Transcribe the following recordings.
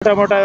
छोटा मोटा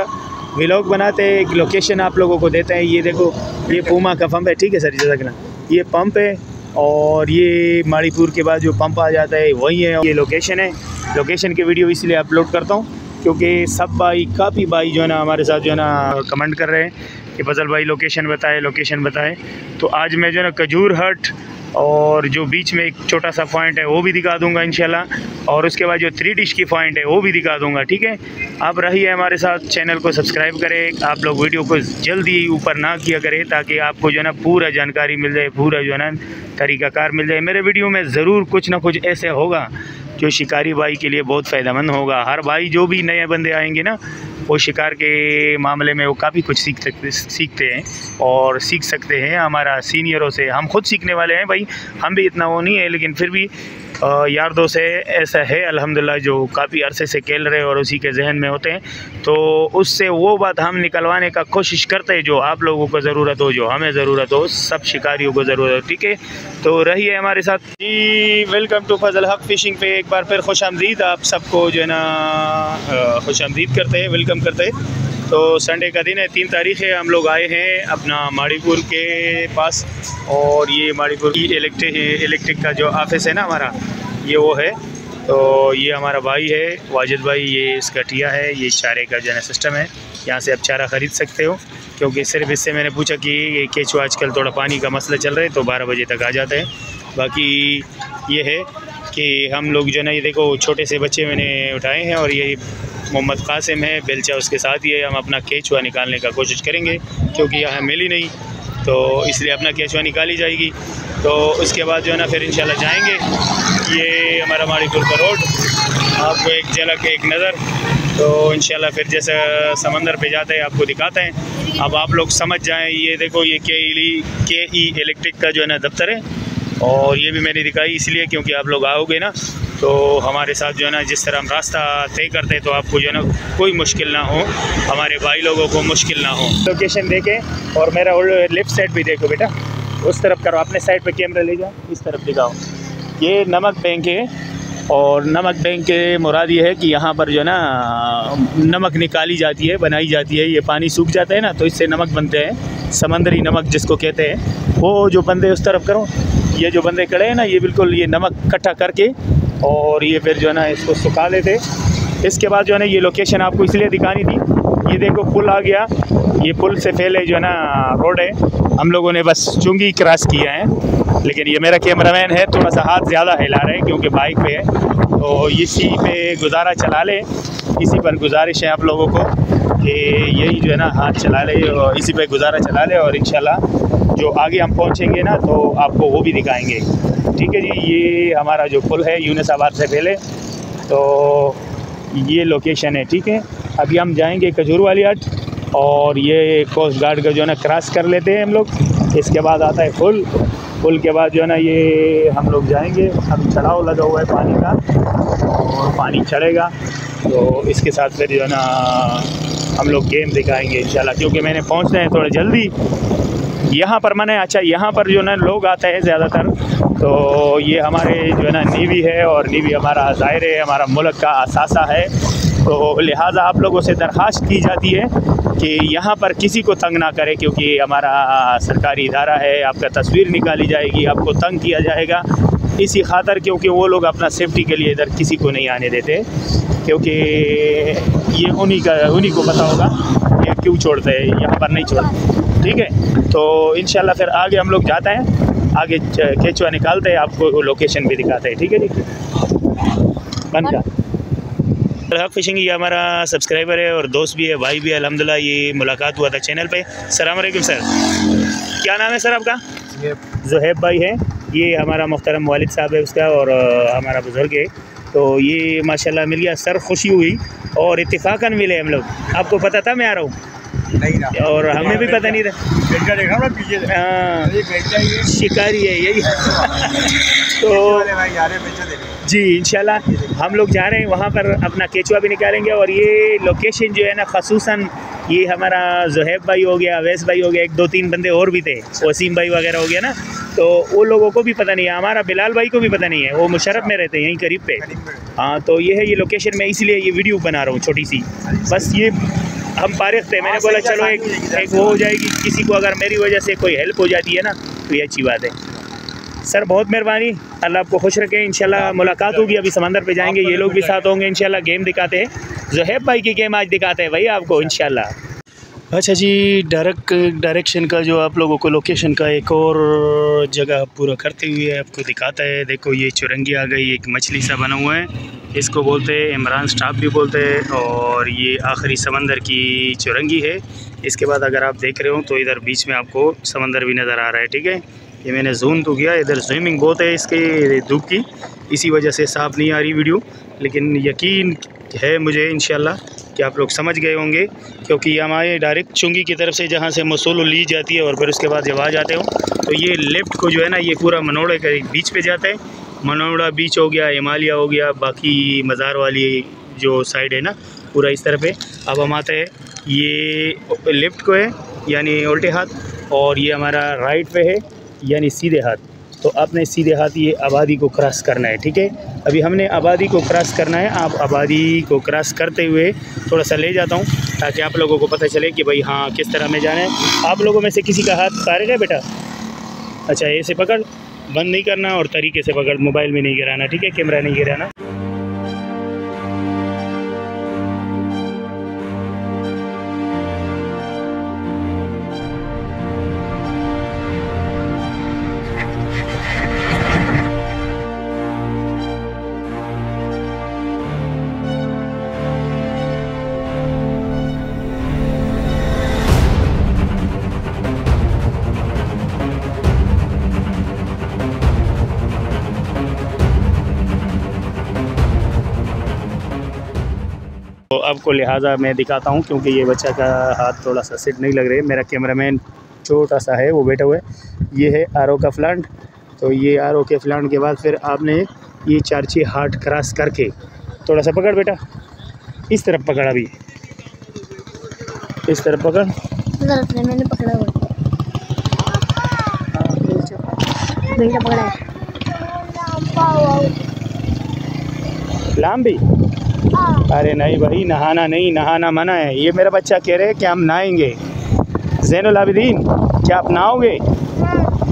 व्लॉग बनाते हैं, एक लोकेशन आप लोगों को देते हैं। ये देखो, ये पूमा का पंप है, ठीक है सर, जैसा ये पंप है और ये माड़ीपुर के बाद जो पंप आ जाता है वही है। ये लोकेशन है। लोकेशन की वीडियो इसलिए अपलोड करता हूँ क्योंकि सब भाई, काफ़ी भाई जो है ना हमारे साथ जो है ना कमेंट कर रहे हैं कि फजल भाई लोकेशन बताए, लोकेशन बताए। तो आज मैं जो है ना खजूर हट और जो बीच में एक छोटा सा पॉइंट है वो भी दिखा दूंगा इंशाल्लाह, और उसके बाद जो 3 डिश की पॉइंट है वो भी दिखा दूंगा, ठीक है। आप रहिए हमारे साथ, चैनल को सब्सक्राइब करें। आप लोग वीडियो को जल्दी ऊपर ना किया करें ताकि आपको जो है ना पूरा जानकारी मिल जाए, पूरा जो है ना तरीक़ाकार मिल जाए। मेरे वीडियो में ज़रूर कुछ ना कुछ ऐसे होगा जो शिकारी भाई के लिए बहुत फ़ायदेमंद होगा। हर भाई जो भी नए बंदे आएंगे ना, वो शिकार के मामले में वो काफ़ी कुछ सीखते हैं और सीख सकते हैं हमारा सीनियरों से। हम खुद सीखने वाले हैं भाई, हम भी इतना वो नहीं है, लेकिन फिर भी यार दोस्त है ऐसा है अल्हम्दुलिल्लाह जो काफ़ी अरसे से खेल रहे और उसी के जहन में होते हैं, तो उससे वो बात हम निकलवाने का कोशिश करते हैं जो आप लोगों को ज़रूरत हो, जो हमें ज़रूरत हो, सब शिकारियों को ज़रूरत हो, ठीक है। तो रहिए हमारे साथ जी। वेलकम टू फजल हक फ़िशिंग पे एक बार फिर खुशामदीद। आप सबको जो है ना खुशामदीद करते हैं, वेलकम करते हैं। तो संडे का दिन है, 3 तारीख़ है। हम लोग आए हैं अपना माड़ीपुर के पास, और ये माड़ीपुर की इलेक्ट्रिक का जो ऑफिस है ना हमारा, ये वो है। तो ये हमारा भाई है वाजिद भाई, ये इसका टिया है, ये चारे का जो है सिस्टम है। यहाँ से आप चारा ख़रीद सकते हो, क्योंकि सिर्फ इससे मैंने पूछा कि ये केचुआ आजकल थोड़ा पानी का मसला चल रहा है तो 12 बजे तक आ जाते हैं। बाकी ये है कि हम लोग जो है ना, ये देखो छोटे से बच्चे मैंने उठाए हैं, और ये मोहम्मद कासिम है बेलचा, उसके साथ ये हम अपना केचुआ निकालने का कोशिश करेंगे क्योंकि यहाँ मिली नहीं, तो इसलिए अपना केचुआ निकाली जाएगी। तो उसके बाद जो है ना फिर इंशाल्लाह जाएंगे। ये हमारा माड़ीपुर का रोड, आपको एक झलक, एक नज़र, तो इंशाल्लाह फिर जैसे समंदर पे जाते हैं आपको दिखाते हैं। अब आप लोग समझ जाएं। ये देखो, ये के ई इलेक्ट्रिक का जो है ना दफ्तर है, और ये भी मैंने दिखाई इसलिए क्योंकि आप लोग आओगे ना तो हमारे साथ जो है ना जिस तरह हम रास्ता तय करते हैं तो आपको जो है ना कोई मुश्किल ना हो, हमारे भाई लोगों को मुश्किल ना हो। लोकेशन देखें, और मेरा लेफ़्ट साइड भी देखो बेटा, उस तरफ करो, अपने साइड पे कैमरा ले जाओ, इस तरफ दिखाओ। ये नमक बैंक है, और नमक बैंक के मुराद ये है कि यहाँ पर जो है ना नमक निकाली जाती है, बनाई जाती है। ये पानी सूख जाता है ना तो इससे नमक बनते हैं, समंदरी नमक जिसको कहते हैं। वो जो बंदे उस तरफ करो, ये जो बंदे खड़े हैं ना, ये बिल्कुल ये नमक इकट्ठा करके और ये फिर जो है ना इसको सुखा लेते। इसके बाद जो है ना ये लोकेशन आपको इसलिए दिखानी थी। ये देखो पुल आ गया, ये पुल से पहले जो है ना रोड है, हम लोगों ने बस चुंगी क्रॉस किया है, लेकिन ये मेरा कैमरामैन है, थोड़ा सा हाथ ज़्यादा हिला रहे हैं क्योंकि बाइक पे है, तो इसी पे गुजारा चला ले। इसी पर गुजारिश है आप लोगों को कि यही जो है ना हाथ चला ले और इसी पे गुजारा चला ले, और इंशाल्लाह जो आगे हम पहुंचेंगे ना तो आपको वो भी दिखाएंगे, ठीक है जी। ये हमारा जो पुल है यूनुसाबाद से पहले, तो ये लोकेशन है, ठीक है। अभी हम जाएंगे खजूर वाली हट, और ये कोस्ट गार्ड का जो है ना क्रॉस कर लेते हैं हम लोग। इसके बाद आता है पुल के बाद जो है ना ये हम लोग जाएंगे। अभी चढ़ाव लगा हुआ है पानी का, और पानी चढ़ेगा तो इसके साथ फिर जो है ना हम लोग गेम दिखाएंगे इंशाल्लाह, क्योंकि मैंने पहुंचना है थोड़ा जल्दी यहाँ पर। मैंने अच्छा यहाँ पर जो है ना लोग आते हैं ज़्यादातर, तो ये हमारे जो है ना नेवी है, और नेवी हमारा ज़ाहिर है हमारा मुल्क का असासा है, तो लिहाजा आप लोगों से दरख्वास्त की जाती है कि यहाँ पर किसी को तंग ना करें, क्योंकि हमारा सरकारी इदारा है। आपका तस्वीर निकाली जाएगी, आपको तंग किया जाएगा इसी खातर, क्योंकि वो लोग अपना सेफ्टी के लिए इधर किसी को नहीं आने देते, क्योंकि ये उन्हीं को पता होगा ये क्यों छोड़ते हैं, यहाँ पर नहीं छोड़ते, ठीक है। तो इंशाल्लाह फिर आगे हम लोग जाते हैं, आगे केचुआ निकालते हैं, आपको लोकेशन भी दिखाते हैं, ठीक है जी। बंद का हक फ़िशिंग, ये हमारा सब्सक्राइबर है और दोस्त भी है, भाई भी है अल्हम्दुलिल्लाह। ये मुलाकात हुआ था चैनल पे। अस्सलाम वालेकुम सर, क्या नाम है सर आपका? ज़ुहैब भाई है। ये हमारा मुहतरम वालिद साहब है उसका, और हमारा बुज़ुर्ग है। तो ये माशाल्लाह मिल गया सर, खुशी हुई, और इत्तेफाकन मिले हम लोग। आपको पता था मैं आ रहा हूँ? नहीं ना, और हमें भी पता नहीं था। देखा ना पीछे, हाँ शिकारी है यही। तो जी इंशाल्लाह हम लोग जा रहे हैं वहाँ पर, अपना केचुआ भी निकालेंगे। और ये लोकेशन जो है ना ख़ुसूसन ये हमारा ज़ुहैब भाई हो गया, अवैस भाई हो गया, 1-2-3 बंदे और भी थे, वसीम भाई वगैरह हो गया ना, तो वो लोगों को भी पता नहीं है। हमारा बिलाल भाई को भी पता नहीं है, वो मुशर्रफ में रहते हैं यहीं करीब पे। हाँ, तो ये है ये लोकेशन, मैं इसलिए ये वीडियो बना रहा हूँ छोटी सी, बस ये हम फारिग थे, मैंने बोला चलो एक वो हो जाएगी, किसी को अगर मेरी वजह से कोई हेल्प हो जाती है ना तो ये अच्छी बात है। सर बहुत मेहरबानी, अल्लाह आपको खुश रखे। इंशाल्लाह मुलाकात होगी, अभी समंदर पे जाएंगे, ये लोग भी साथ होंगे इंशाल्लाह। गेम दिखाते हैं, ज़ुहैब भाई की गेम आज दिखाते हैं भाई आपको इंशाल्लाह। अच्छा जी, डायरेक्शन का जो आप लोगों को लोकेशन का एक और जगह पूरा करते हुए आपको दिखाता है। देखो ये चुरंगी आ गई, एक मछली सा बना हुआ है, इसको बोलते हैं इमरान स्टाफ भी बोलते हैं, और ये आखिरी समंदर की चुरंगी है। इसके बाद अगर आप देख रहे हो तो इधर बीच में आपको समंदर भी नज़र आ रहा है, ठीक है। ये मैंने जूम तो किया, इधर स्विमिंग बहुत है इसके धूप की, इसी वजह से साफ़ नहीं आ रही वीडियो, लेकिन यकीन है मुझे इंशाल्लाह कि आप लोग समझ गए होंगे, क्योंकि हमारे डायरेक्ट चुंगी की तरफ से जहाँ से मसूल ली जाती है और फिर उसके बाद जब आ जाते हो तो ये लेफ़्ट को जो है ना ये पूरा मनोड़े के बीच पे जाता है। मनोड़ा बीच हो गया, हिमालय हो गया, बाकी मज़ार वाली जो साइड है ना पूरा इस तरफ है। अब हम आते हैं, ये लेफ़्ट को है यानी उल्टे हाथ, और ये हमारा राइट पे है यानी सीधे हाथ। तो आपने सीधे हाथ ये आबादी को क्रॉस करना है, ठीक है। अभी हमने आबादी को क्रॉस करना है। आप आबादी को क्रॉस करते हुए थोड़ा सा ले जाता हूँ ताकि आप लोगों को पता चले कि भाई हाँ किस तरह में जाना है। आप लोगों में से किसी का हाथ फारिग है बेटा? अच्छा, ऐसे पकड़, बंद नहीं करना और तरीके से पकड़, मोबाइल में नहीं गिराना, ठीक है, कैमरा नहीं गिराना। तो आपको लिहाजा मैं दिखाता हूँ, क्योंकि ये बच्चा का हाथ थोड़ा सा सेट नहीं लग रहा है। मेरा कैमरामैन छोटा सा है, वो बैठा हुआ है। ये है आरओ का प्लांट। तो ये आरओ के प्लांट के बाद फिर आपने ये चारची हाट क्रॉस करके थोड़ा सा पकड़ बेटा, इस तरफ पकड़, अभी इस तरफ पकड़। मैंने पकड़ा हुआ लाम भी। अरे नहीं भाई, नहाना नहीं, नहाना मना है। ये मेरा बच्चा कह रहे हैं कि हम नहाएंगे। ज़ैनुल आबिदीन, क्या आप नहाओगे?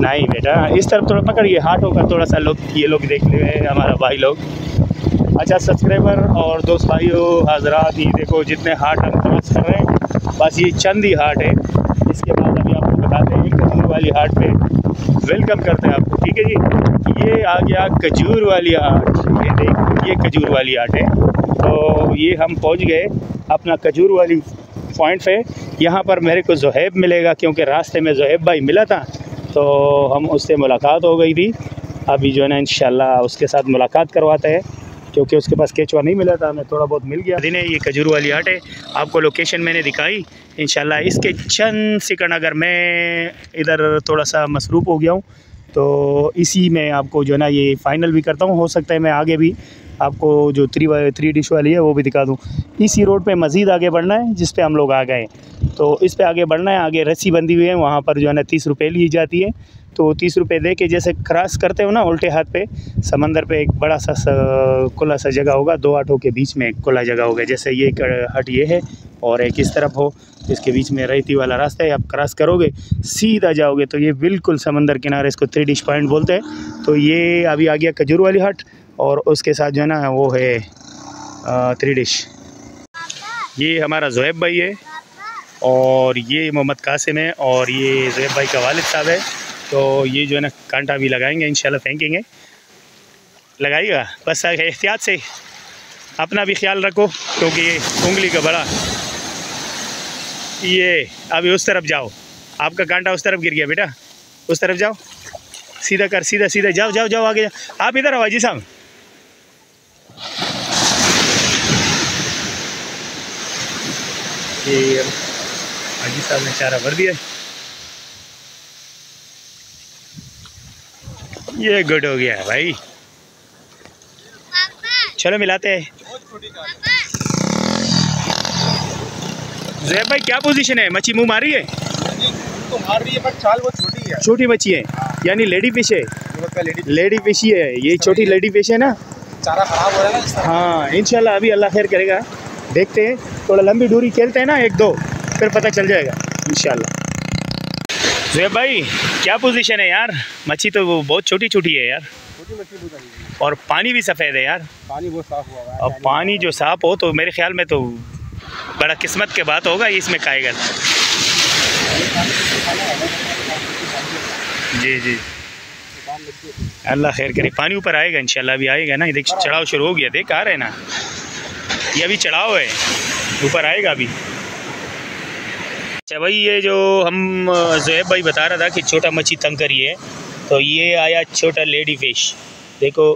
नहीं बेटा, इस तरफ थोड़ा पकड़िए, हाथ होकर थोड़ा सा लोग, ये लोग देख रहे हैं हमारा भाई लोग। अच्छा सब्सक्राइबर और दोस्त भाइयों हजरात, ये देखो जितने हाट हम क्रॉस कर रहे हैं, बस ये चंद ही हाट है। इसके बाद अभी आपको बताते हैं खजूर वाली हाट पे वेलकम करते हैं आपको, ठीक है जी। ये आ गया खजूर वाली हाट, ये देखो ये खजूर वाली हाट है। तो ये हम पहुंच गए अपना खजूर वाली पॉइंट पे। यहाँ पर मेरे को ज़ुहैब मिलेगा, क्योंकि रास्ते में ज़ुहैब भाई मिला था, तो हम उससे मुलाकात हो गई थी। अभी जो है ना इंशाल्लाह उसके साथ मुलाकात करवाते हैं, क्योंकि उसके पास केचुआ नहीं मिला था, हमें थोड़ा बहुत मिल गया। दिन ये खजूर वाली हाट है, आपको लोकेशन मैंने दिखाई। इंशाल्लाह इसके चंद सेकंड अगर मैं इधर थोड़ा सा मसरूफ़ हो गया हूँ तो इसी में आपको जो है ना ये फ़ाइनल भी करता हूँ। हो सकता है मैं आगे भी आपको जो थ्री डिश वाली है वो भी दिखा दूँ। इसी रोड पे मज़ीद आगे बढ़ना है जिस पे हम लोग आ गए, तो इस पे आगे बढ़ना है। आगे रस्सी बंधी हुई है, वहाँ पर जो है ना 30 रुपये ली जाती है। तो 30 रुपये दे के जैसे क्रॉस करते हो ना उल्टे हाथ पे समंदर पे, एक बड़ा सा खुला सा जगह होगा, दो हाटों के बीच में एक खुला जगह होगा। जैसे ये हट ये है और एक इस तरफ हो, इसके बीच में रेती वाला रास्ता है। आप क्रॉस करोगे सीधा जाओगे तो ये बिल्कुल समंदर किनारे, इसको 3 डिश पॉइंट बोलते हैं। तो ये अभी आ गया खजूर वाली हट, और उसके साथ जो है ना वो है 3 डिश। ये हमारा ज़ुहैब भाई है, और ये मोहम्मद कासिम है, और ये ज़ुहैब भाई का वालिद साहब है। तो ये जो है ना कांटा भी लगाएंगे इंशाल्लाह, फेंकेंगे, लगाइएगा बस एहतियात से, अपना भी ख्याल रखो, क्योंकि ये उंगली का बड़ा। ये अभी उस तरफ जाओ, आपका कांटा उस तरफ गिर गया बेटा, उस तरफ जाओ, सीधा कर, सीधा सीधा जाओ जाओ जाओ, आगे जाओ। आप इधर आओ हाजी साहब। ये हाजी साहब ने चारा भर दिया, ये गुड हो गया है भाई। चलो मिलाते हैं। ज़ुहैब भाई क्या पोजीशन है? मच्छी मुंह मारी है? तो मार रही है, पर चाल वो छोटी है, छोटी मच्छी है यानी लेडी फिश है। लेडी फिश ही है ये, छोटी लेडी फिश है ना। चारा खराब हो रहा है ना। हाँ इंशाल्लाह अभी अल्लाह खैर करेगा, देखते हैं, थोड़ा लंबी दूरी खेलते हैं ना, 1-2, फिर पता चल जाएगा इंशाल्लाह। ज़ुहैब भाई क्या पोजीशन है यार? मच्छी तो वो बहुत छोटी छोटी है यार, छोटी मछली और पानी भी सफ़ेद है यार। पानी बहुत साफ हुआ है। अब पानी जो साफ हो तो मेरे ख्याल में तो बड़ा किस्मत के बात होगा इसमें कायगर। जी जी, अल्लाह खैर करे, पानी ऊपर आएगा इंशाल्लाह, अभी आएगा ना, देख चढ़ाव शुरू हो गया, देख आ रहे ना, ये अभी चढ़ाव है, ऊपर आएगा अभी। अच्छा भाई, ये जो हम ज़ुहैब भाई बता रहा था कि छोटा मच्छी तंग करी है, तो ये आया छोटा लेडी फ़िश। देखो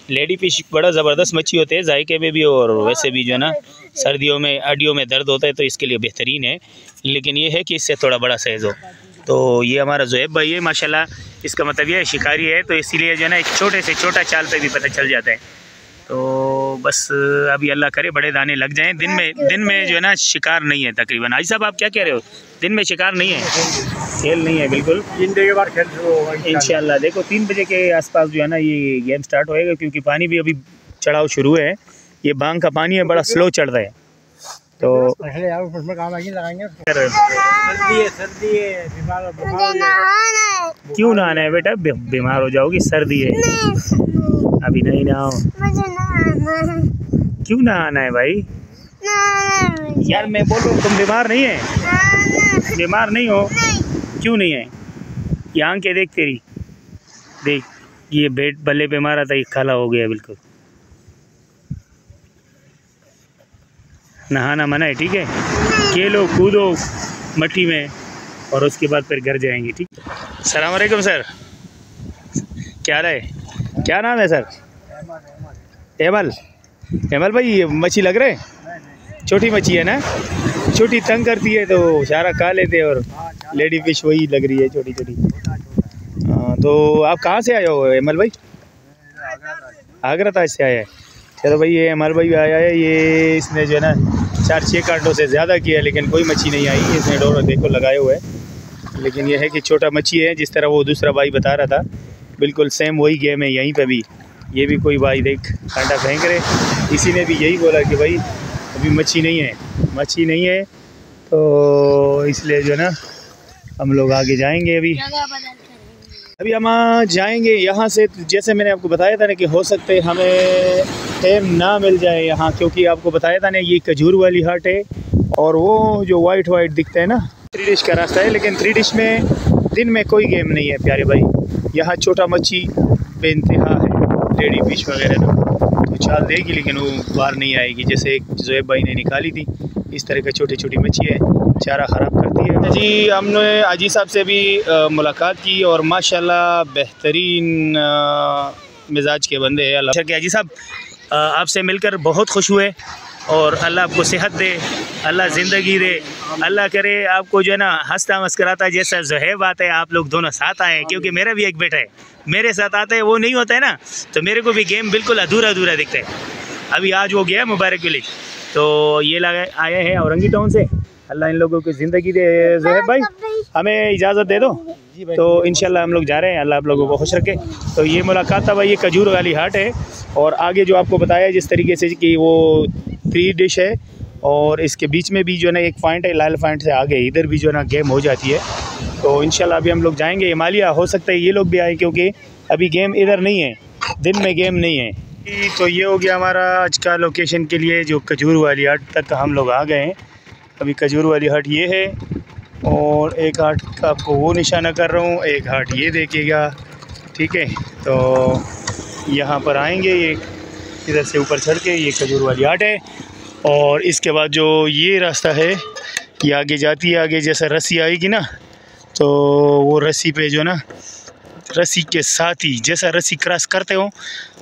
लेडी फ़िश बड़ा ज़बरदस्त मच्छी होते हैं जायके में भी, और वैसे भी जो है ना सर्दियों में हड्डियों में दर्द होता है तो इसके लिए बेहतरीन है, लेकिन ये है कि इससे थोड़ा बड़ा साइज़ हो। तो ये हमारा ज़ुहैब भाई है माशाल्लाह, इसका मतलब ये है शिकारी है, तो इसीलिए जो है ना एक छोटे से छोटा चाल पे भी पता चल जाता है। तो बस अभी अल्लाह करे बड़े दाने लग जाएं। दिन में जो है ना शिकार नहीं है तकरीबन। हाजी साहब आप क्या कह रहे हो? दिन में शिकार नहीं है, खेल नहीं है बिल्कुल, 3 बजे के बाद खेल शुरू होगा इंशाल्लाह। देखो 3 बजे के आसपास जो है ना ये गेम स्टार्ट होएगा, क्योंकि पानी भी अभी चढ़ाव शुरू है, ये बांग का पानी है, बड़ा स्लो चढ़ रहा है। तो यार उसमें काम लगाएंगे। सर्दी है, क्यों नहाना है बेटा? बीमार हो जाओगी, सर्दी है, अभी नहीं नहाओ। क्यों नहाना है भाई? यार मैं बोल रहा हूँ तुम बीमार नहीं है? बीमार नहीं हो? क्यों नहीं है? यहाँ के देख तेरी, देख ये बेट बल्ले पे मारा था, ये काला हो गया बिल्कुल। नहाना मना है, ठीक है? खेलो कूदो मट्टी में और उसके बाद फिर घर जाएंगे, ठीक? अस्सलाम वालेकुम सर, क्या रहा है? क्या नाम है सर? एमल। एमल भाई ये मच्छी लग रहे हैं? छोटी मच्छी है ना, छोटी तंग करती है तो सारा खा लेते हैं, और लेडी फिश वही लग रही है छोटी छोटी। तो आप कहाँ से आए हो एमल भाई? आगरा ताज से आया है। चलो भाई ये एमल भाई आया है, ये इसने जो है ना 4-6 कांटों से ज़्यादा किया है, लेकिन कोई मच्छी नहीं आई। इसने डोर देखो लगाए हुए है, लेकिन यह है कि छोटा मच्छी है, जिस तरह वो दूसरा भाई बता रहा था, बिल्कुल सेम वही गेम है यहीं पे भी। ये भी कोई भाई देख कांटा फेंक रहे, इसी ने भी यही बोला कि भाई अभी मच्छी नहीं है, मच्छी नहीं है, तो इसलिए जो है ना हम लोग आगे जाएंगे। अभी हम जाएंगे यहाँ से, जैसे मैंने आपको बताया था ना कि हो सकते हमें टाइम ना मिल जाए यहाँ, क्योंकि आपको बताया था ना ये खजूर वाली हाट है, और वो जो वाइट दिखता है ना 3 डिश का रास्ता है, लेकिन 3 डिश में दिन में कोई गेम नहीं है प्यारे भाई। यहाँ छोटा मच्छी बेइंतहा है, लेडी फिश वगैरह तो चाल देगी, लेकिन वो बाहर नहीं आएगी। जैसे एक ज़ुहैब भाई ने निकाली थी, इस तरह का छोटी छोटी मच्छी है, चारा ख़राब करती है। जी हमने हाजी साहब से भी मुलाकात की, और माशाल्लाह बेहतरीन मिजाज के बंदे हैं। अल्लाह के हाजी साहब आपसे मिलकर बहुत खुश हुए, और अल्लाह आपको सेहत दे, अल्लाह ज़िंदगी दे, अल्लाह करे आपको जो है ना हंसता मस्कराता जैसा ज़ुहैब आता है, आप लोग दोनों साथ आए। क्योंकि मेरा भी एक बेटा है, मेरे साथ आता है, वो नहीं होता है ना, तो मेरे को भी गेम बिल्कुल अधूरा अधूरा दिखता है। अभी आज वो गया मुबारक विलेज, तो ये लगा आए हैं औरंगी टाउन से। अल्लाह इन लोगों की ज़िंदगी दे। ज़ुहैब भाई हमें इजाज़त दे दो, तो इंशाल्लाह हम लोग जा रहे हैं, अल्लाह आप लोगों को खुश रखे। तो ये मुलाकात था भाई, ये खजूर वाली हाट है, और आगे जो आपको बताया जिस तरीके से कि वो 3 डिश है, और इसके बीच में भी जो है ना एक पॉइंट है, लाल पॉइंट से आगे इधर भी जो है ना गेम हो जाती है। तो इंशाल्लाह अभी हम लोग जाएंगे हिमालय, हो सकता है ये लोग भी आए, क्योंकि अभी गेम इधर नहीं है, दिन में गेम नहीं है। तो ये हो गया हमारा आज का लोकेशन के लिए, जो खजूर वाली हाट तक हम लोग आ गए हैं। अभी खजूर वाली हाट ये है, और एक हाट का आपको वो निशाना कर रहा हूँ, एक हाट ये देखिएगा, ठीक है? तो यहाँ पर आएंगे, ये इधर से ऊपर चढ़ के ये खजूर वाली हाट है, और इसके बाद जो ये रास्ता है ये आगे जाती है, आगे जैसा रस्सी आएगी ना, तो वो रस्सी पे जो ना रस्सी के साथ ही जैसा रस्सी क्रॉस करते हो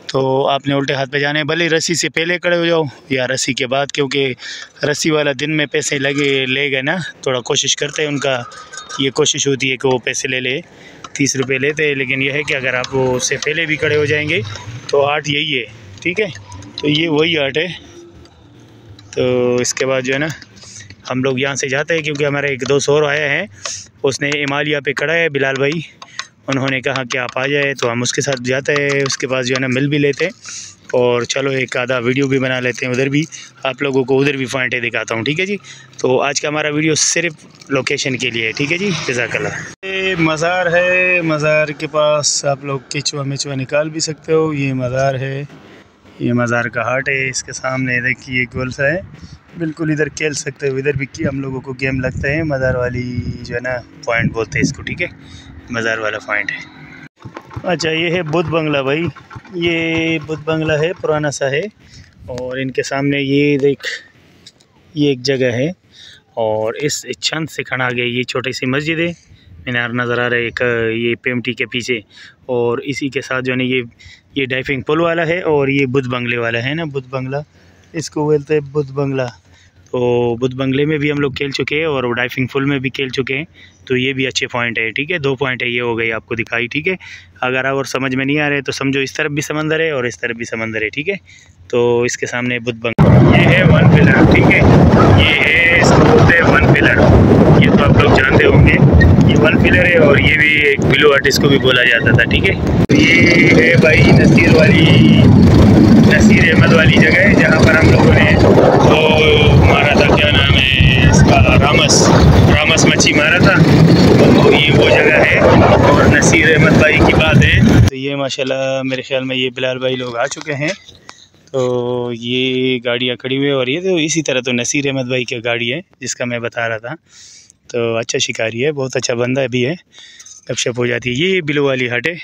तो आपने उल्टे हाथ पे जाना है, भले रस्सी से पहले खड़े हो जाओ या रस्सी के बाद, क्योंकि रस्सी वाला दिन में पैसे ले गए ना, थोड़ा कोशिश करते हैं, उनका ये कोशिश होती है कि वो पैसे ले ले, 30 रुपये लेते हैं, लेकिन यह है कि अगर आप उससे पहले भी खड़े हो जाएंगे तो हाट यही है, ठीक है? तो ये वही हाट है। तो इसके बाद जो है ना हम लोग यहाँ से जाते हैं, क्योंकि हमारे एक दोस्त और आया है, उसने हिमालय पे खड़ा है, बिलाल भाई, उन्होंने कहा कि आप आ जाए, तो हम उसके साथ जाते हैं, उसके पास जो है ना मिल भी लेते हैं और चलो एक आधा वीडियो भी बना लेते हैं, उधर भी आप लोगों को उधर भी पॉइंटें दिखाता हूँ। ठीक है जी, तो आज का हमारा वीडियो सिर्फ लोकेशन के लिए है। ठीक है जी, जज़ाकल्लाह। ये मज़ार है, मज़ार के पास आप लोग केचुआ मेचुआ निकाल भी सकते हो। ये मज़ार है, ये मज़ार का हाट है, इसके सामने देखिए गोल सा है, बिल्कुल इधर खेल सकते हो। इधर भी हम लोगों को गेम लगता है, मज़ार वाली जो है ना पॉइंट बोलते हैं इसको। ठीक है, मज़ार वाला पॉइंट है। अच्छा, ये है बुद्ध बंगला भाई, ये बुद्ध बंगला है, पुराना सा है। और इनके सामने ये देख, ये एक जगह है और इस छंद से खड़ा गया ये छोटी सी मस्जिद है, मीनार नज़र आ रहा है एक, ये पेमटी के पीछे। और इसी के साथ जो है ना ये डाइविंग पुल वाला है और ये बुद्ध बंगले वाला है ना, बुद्ध बंगला इसको बोलते हैं, बुद्ध बंगला। तो बुद्ध बंगले में भी हम लोग खेल चुके हैं और डाइविंग पुल में भी खेल चुके हैं, तो ये भी अच्छे पॉइंट है। ठीक है, 2 पॉइंट है, ये हो गई आपको दिखाई। ठीक है, अगर और समझ में नहीं आ रहे तो समझो इस तरफ भी समंदर है और इस तरफ भी समंदर है। ठीक है, तो इसके सामने बुद्ध बंगला, ये है 1 पिलर। ठीक है, ये है, इसको बोलते हैं 1 पिलर, ये तो आप लोग जानते होंगे, ये 1 पिलर है। और ये भी एक ब्लू आर्टिस्ट को भी बोला जाता था। ठीक है, तो ये है भाई नसीर अहमद वाली जगह है, जहाँ पर हम लोगों ने वो मारा था, क्या नाम है इसका, रामस मच्छी मारा था, तो ये वो जगह है। और नसीर अहमद भाई की बात है तो ये माशाल्लाह मेरे ख्याल में ये बिलाल भाई लोग आ चुके हैं, तो ये गाड़ियाँ खड़ी हुई है। और ये तो इसी तरह तो नसीर अहमद भाई की गाड़ी है जिसका मैं बता रहा था, तो अच्छा शिकारी है, बहुत अच्छा बंदा भी है, गपशप हो जाती है। ये बिलो वाली हट है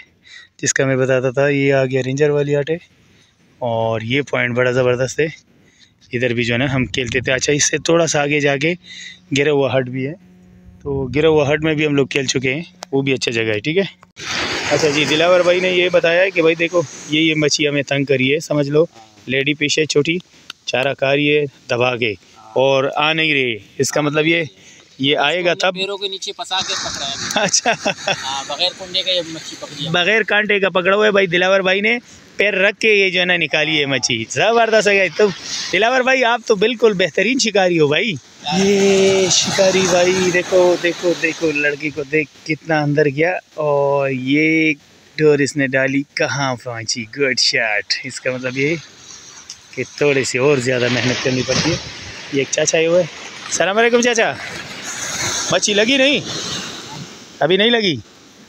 जिसका मैं बताता था, ये आ गया रेंजर वाली हट है। और ये पॉइंट बड़ा ज़बरदस्त है, इधर भी जो है ना हम खेलते थे। अच्छा, इससे थोड़ा सा आगे जाके गिरा हुआ हट भी है, तो गिरा हुआ हट में भी हम लोग खेल चुके हैं, वो भी अच्छा जगह है। ठीक है, अच्छा जी, दिलावर भाई ने ये बताया है कि भाई देखो ये मच्छी हमें तंग करी है, समझ लो लेडी फिश है, छोटी चारा खा रही है दबा के और आ नहीं रही, इसका मतलब ये आएगा तब पैरों के नीचे फंसा के पकड़ा है। अच्छा, बगैर कुंडे का ये मच्छी पकड़ी है, बगैर कांटे का पकड़ा हुआ है भाई, दिलावर भाई ने पैर रख के ये जो है ना निकाली है मच्छी, ज़बरदस्त है। तो दिलावर भाई आप तो बिल्कुल बेहतरीन शिकारी हो भाई। ये शिकारी भाई देखो देखो देखो, लड़की को देख कितना अंदर गया, और ये डोर इसने डाली कहाँ पहुँची, गुड शॉट। इसका मतलब ये कि थोड़ी सी और ज़्यादा मेहनत करनी पड़ती है। ये एक चाचा हुआ है, सलाम वालेकुम चाचा, मच्छी लगी नहीं? अभी नहीं लगी,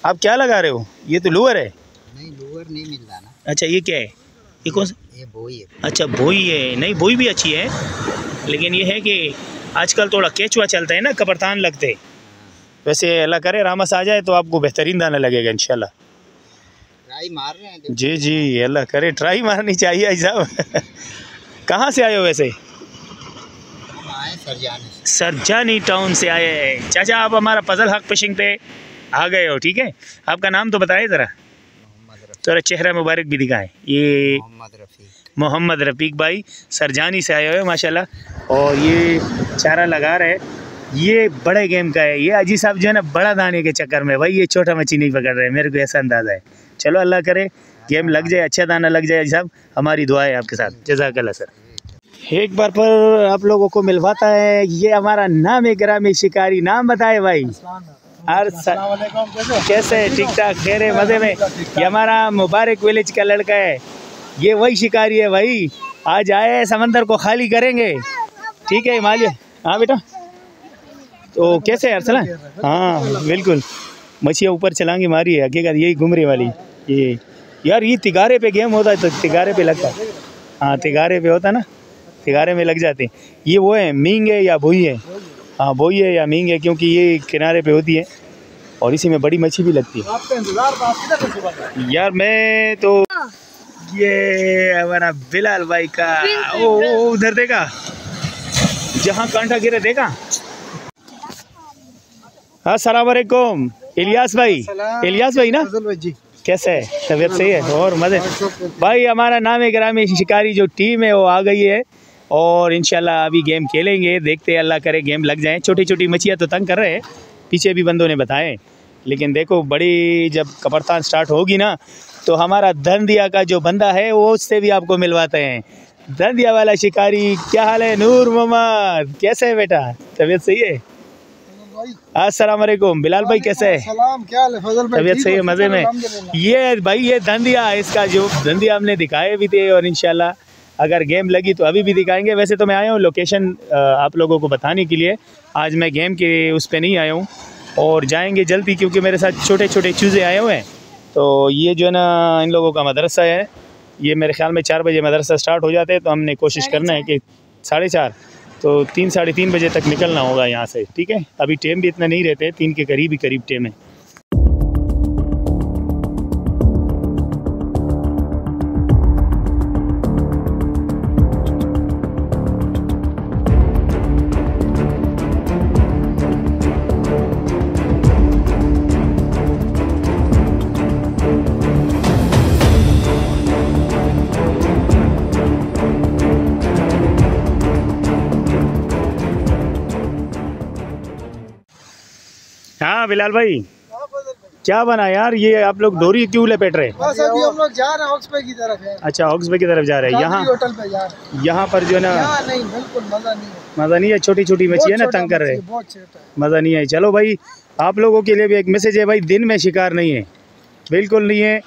आप क्या लगा रहे हो? ये तो लूअर है। नहीं लूअर नहीं मिल रहा ना। अच्छा, ये क्या है, ये कौन सा? ये बोई है। अच्छा, बोई है, नहीं बोई भी अच्छी है, लेकिन ये है कि आजकल थोड़ा केचुआ चलता है ना, कपरतान लगते। वैसे अल्लाह करे रामस आ जाए तो आपको बेहतरीन दाना लगेगा इंशाल्लाह। ट्राई मार रहे हैं। जी जी, अल्लाह करे, ट्राई मारनी चाहिए साहब। कहाँ से आए हो वैसे? सरजानी टाउन से आए हैं। चाचा आप हमारा पजल हक फिशिंग पे आ गए हो। ठीक है, आपका नाम तो बताए ज़रा, थोड़ा चेहरा मुबारक भी दिखाएं। ये मोहम्मद रफ़ीक भाई सरजानी से आए हुए माशाल्लाह, और ये चारा लगा रहे हैं, ये बड़े गेम का है। ये अजी साहब जो है ना बड़ा दाने के चक्कर में भाई ये छोटा मच्छी नहीं पकड़ रहे, मेरे को ऐसा अंदाज़ा है। चलो अल्लाह करे गेम लग जाए, अच्छा दाना लग जाए अजी साहब, हमारी दुआ है आपके साथ, जज़ाकल्लाह सर। एक बार पर आप लोगों को मिलवाता है, ये हमारा नाम है ग्रामी शिकारी, नाम बताए भाई। कैसे, ठीक ठाक, खैर है, मज़े में। ये हमारा मुबारक विलेज का लड़का है, ये वही शिकारी है भाई, आज आए समंदर को खाली करेंगे। ठीक है हिमालय, हाँ बेटा, तो कैसे अरसला? हाँ बिल्कुल, मछलियाँ ऊपर चलाएंगे मारी है, हकीकत यही घुमरे वाली। ये यार ये तिगारे पे गेम होता है तो तिगारे पे लगता है, हाँ तिगारे पे होता है ना, तिगारे में लग जाते हैं। ये वो है मींग है या बोई है? हाँ बोई है या मींग है, क्योंकि ये किनारे पे होती है और इसी में बड़ी मच्छी भी लगती है। यार मैं तो ये हमारा बिलाल भाई का, ओ उधर देखा जहाँ कांटा गिरे, देखा? हाँ अस्सलाम वालेकुम इलियास भाई, इलियास भाई ना, कैसे है, तबीयत सही है और मज़े भाई? हमारा नाम है ग्रामी शिकारी जो टीम है वो आ गई है और इंशाल्लाह अभी गेम खेलेंगे, देखते हैं अल्लाह करे गेम लग जाए। छोटी छोटी मछलियाँ तो तंग कर रहे हैं, पीछे भी बंदों ने बताए, लेकिन देखो बड़ी जब कपरतान स्टार्ट होगी ना तो हमारा धंधिया का जो बंदा है वो उससे भी आपको मिलवाते हैं। धंधिया वाला शिकारी, क्या हाल है? नूर मोहम्मद कैसे है बेटा, तबीयत सही है? अस्सलाम वालेकुम। बिलाल भाई कैसे है? सलाम, क्या हाल है फजल भाई? तबीयत सही है, मज़े में? ये भाई ये धंधिया, इसका जो धंधिया हमने दिखाए भी थे और इंशाल्लाह अगर गेम लगी तो अभी भी दिखाएंगे। वैसे तो मैं आया हूँ लोकेशन आप लोगों को बताने के लिए, आज मैं गेम के उस पर नहीं आया हूँ और जाएंगे जल्दी क्योंकि मेरे साथ छोटे छोटे चूज़े आए हुए हैं। तो ये जो है ना इन लोगों का मदरसा है, ये मेरे ख्याल में 4 बजे मदरसा स्टार्ट हो जाते हैं, तो हमने कोशिश करना है कि 4:30 तो 3 साढ़े 3 बजे तक निकलना होगा यहाँ से, ठीक है। अभी टाइम भी इतना नहीं रहते, 3 के करीब ही करीब टाइम है। हाँ बिलाल भाई, क्या बना यार? ये आप लोग डोरी क्यों लपेट रहे? बस अभी हम लोग जा रहे हैं ऑक्सफे की तरफ है। अच्छा, ऑक्सबे की तरफ जा रहे हैं। यहाँ होटल पे जा रहे हैं। यहाँ पर जो है ना नहीं, बिल्कुल मजा नहीं है। मज़ा नहीं है, छोटी छोटी मच्छी है ना, तंग कर रहे, मज़ा नहीं है। चलो भाई, आप लोगों के लिए भी एक मैसेज है भाई, दिन में शिकार नहीं है, बिल्कुल नहीं है।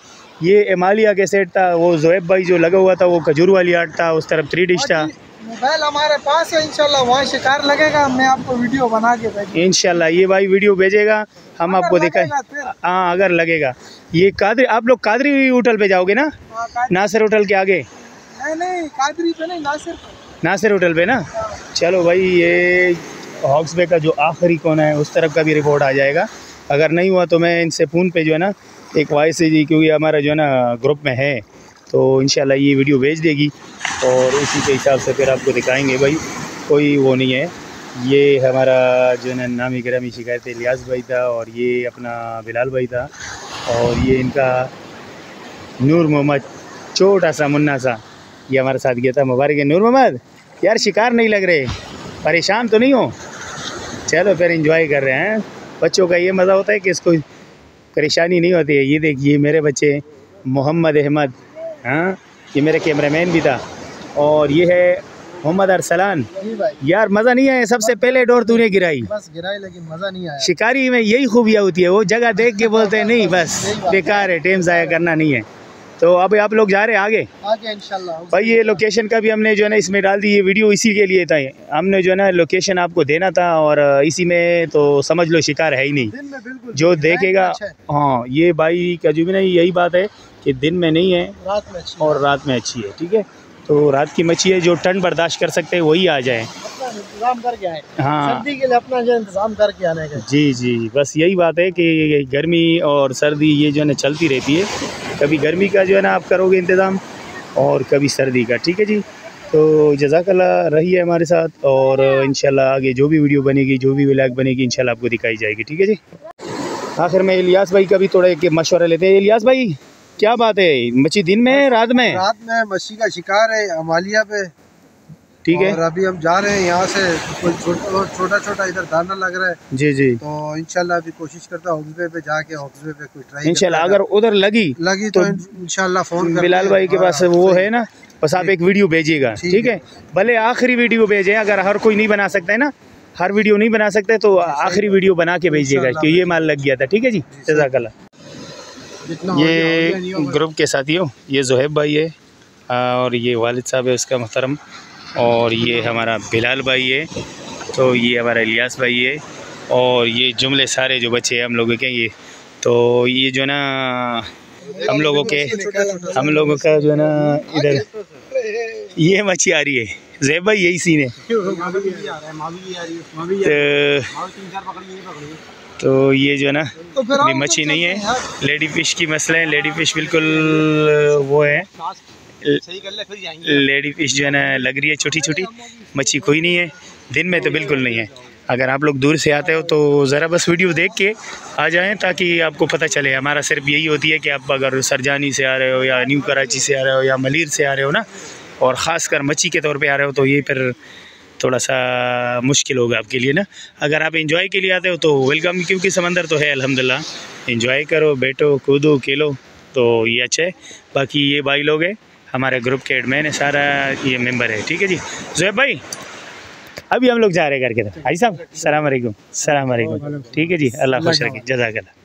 ये एमालिया के सेट था, वो जोएब भाई जो लगा हुआ था वो खजूर वाली आर्ट था, उस तरफ 3 डिश था। मोबाइल हमारे पास है, इंशाल्लाह वहाँ शिकार लगेगा, मैं आपको वीडियो बना के भेजूंगा। इंशाल्लाह ये भाई वीडियो भेजेगा, हम आपको दिखाएं। हाँ अगर लगेगा। ये कादरी, आप लोग कादरी होटल पे जाओगे ना? नासिर होटल के आगे? नहीं, कादरी पे नहीं, नासिर होटल पे ना। चलो भाई, ये हॉक्स बे का जो आखिरी कोना है उस तरफ का भी रिपोर्ट आ जाएगा। अगर नहीं हुआ तो मैं इनसे फ़ोन पे जो है ना एक वॉइस जी, क्योंकि हमारा जो है ना ग्रुप में है, तो इंशाल्लाह ये वीडियो भेज देगी और उसी के हिसाब से फिर आपको दिखाएंगे भाई। कोई वो नहीं है। ये हमारा जो है ना नामी गिरामी शिकायत इलियास भाई था और ये अपना बिलाल भाई था और ये इनका नूर मोहम्मद, छोटा सा मुन्ना सा, ये हमारे साथ गया था। मुबारक है नूर मोहम्मद, यार शिकार नहीं लग रहे, परेशान तो नहीं हो? चलो फिर एंजॉय कर रहे हैं। बच्चों का ये मज़ा होता है कि इसको परेशानी नहीं होती है। ये देखिए मेरे बच्चे मोहम्मद अहमद, हाँ ये मेरे कैमरामैन भी था, और ये है मोहम्मद अरसलान। यार मज़ा नहीं आया, सबसे पहले डोर तूने गिराई, बस गिराई लेकिन मज़ा नहीं आया। शिकारी में यही खूबियाँ होती है, वो जगह देख के बोलते हैं नहीं बस बेकार है, टाइम ज़ाया करना नहीं है। तो अब आप लोग जा रहे हैं आगे इंशाल्लाह भाई। ये लोकेशन का भी हमने जो है ना इसमें डाल दी, ये वीडियो इसी के लिए था, हमने जो है ना लोकेशन आपको देना था और इसी में तो समझ लो शिकार है ही नहीं जो देखेगा। हाँ ये भाई का जो भी नहीं, यही बात है कि दिन में नहीं है रात में और रात में अच्छी है, ठीक है। तो रात की मच्छी है, जो ठंड बर्दाश्त कर सकते हैं वही आ जाए, इंतजाम करके आए। हाँ सर्दी के लिए अपना जो इंतजाम करके आने का। जी, बस यही बात है कि गर्मी और सर्दी ये जो है ना चलती रहती है, कभी गर्मी का जो है ना आप करोगे इंतज़ाम और कभी सर्दी का, ठीक है जी। तो जज़ाकल्लाह रहिए हमारे साथ और इंशाल्लाह आगे जो भी वीडियो बनेगी, जो भी व्लॉग बनेगी इंशाल्लाह आपको दिखाई जाएगी, ठीक है जी। आखिर में इलियास भाई का भी थोड़ा एक मशवरा लेते हैं। इलियास भाई क्या बात है, मच्छी दिन में रात में? रात में मच्छी का शिकार है अमालिया पे, ठीक है। और अभी हम जा रहे हैं यहाँ से, छोटा छोटा इधर दाना लग रहा है जी। तो इंशाल्लाह अभी कोशिश करता हूँ हॉक्सबे पे जाके हॉक्सबे पे कोई ट्राई इंशाल्लाह अगर उधर लगी तो इंशाल्लाह फ़ोन बिलाल भाई के पास वो है ना, बस आप एक वीडियो भेजिएगा, ठीक है। भले आखिरी वीडियो भेजें, अगर हर कोई नहीं बना सकता है ना, हर वीडियो नहीं बना सकते तो आखिरी वीडियो बना के भेजिएगा कि ये माल लग गया था, ठीक है जी। जज़ाकल्लाह। ये ग्रुप के साथियों, ये जोहेब भाई है और ये वालिद साहब है उसका मोहतरम, और ये हमारा बिलाल भाई है, तो ये हमारा इलियास भाई है, और ये जुमले सारे जो बच्चे हैं हम लोगों के, ये तो ये जो ना हम लोगों का जो है ना इधर ये मच्छी आ रही है। ज़ेब भाई यही सीन है, तो ये जो है ना अभी मच्छी नहीं है, लेडी फिश की मसला है। लेडी फिश बिल्कुल वो है, लेडी फिश जो है ना लग रही है छोटी छोटी, मच्छी कोई नहीं है, दिन में तो बिल्कुल नहीं है। अगर आप लोग दूर से आते हो तो ज़रा बस वीडियो देख के आ जाएं ताकि आपको पता चले। हमारा सिर्फ यही होती है कि आप अगर सरजानी से आ रहे हो या न्यू कराची से आ रहे हो या मलीर से आ रहे हो ना, और ख़ास कर मच्छी के तौर पे आ रहे हो, तो ये फिर थोड़ा सा मुश्किल होगा आपके लिए ना। अगर आप एंजॉय के लिए आते हो तो वेलकम, क्योंकि समंदर तो है अल्हम्दुलिल्लाह, एंजॉय करो, बैठो, कूदो, खेलो, तो ये अच्छा है। बाकी ये भाई लोग हैं हमारे ग्रुप के एडमिन है, सारा ये मेंबर है, ठीक है जी। ज़ोएब भाई अभी हम लोग जा रहे हैं घर के तरफ। भाई साहब सलाम अलैकुम। सलाम अलैकुम। ठीक है जी, अल्लाह खुश रखे, जज़ाकल्लाह।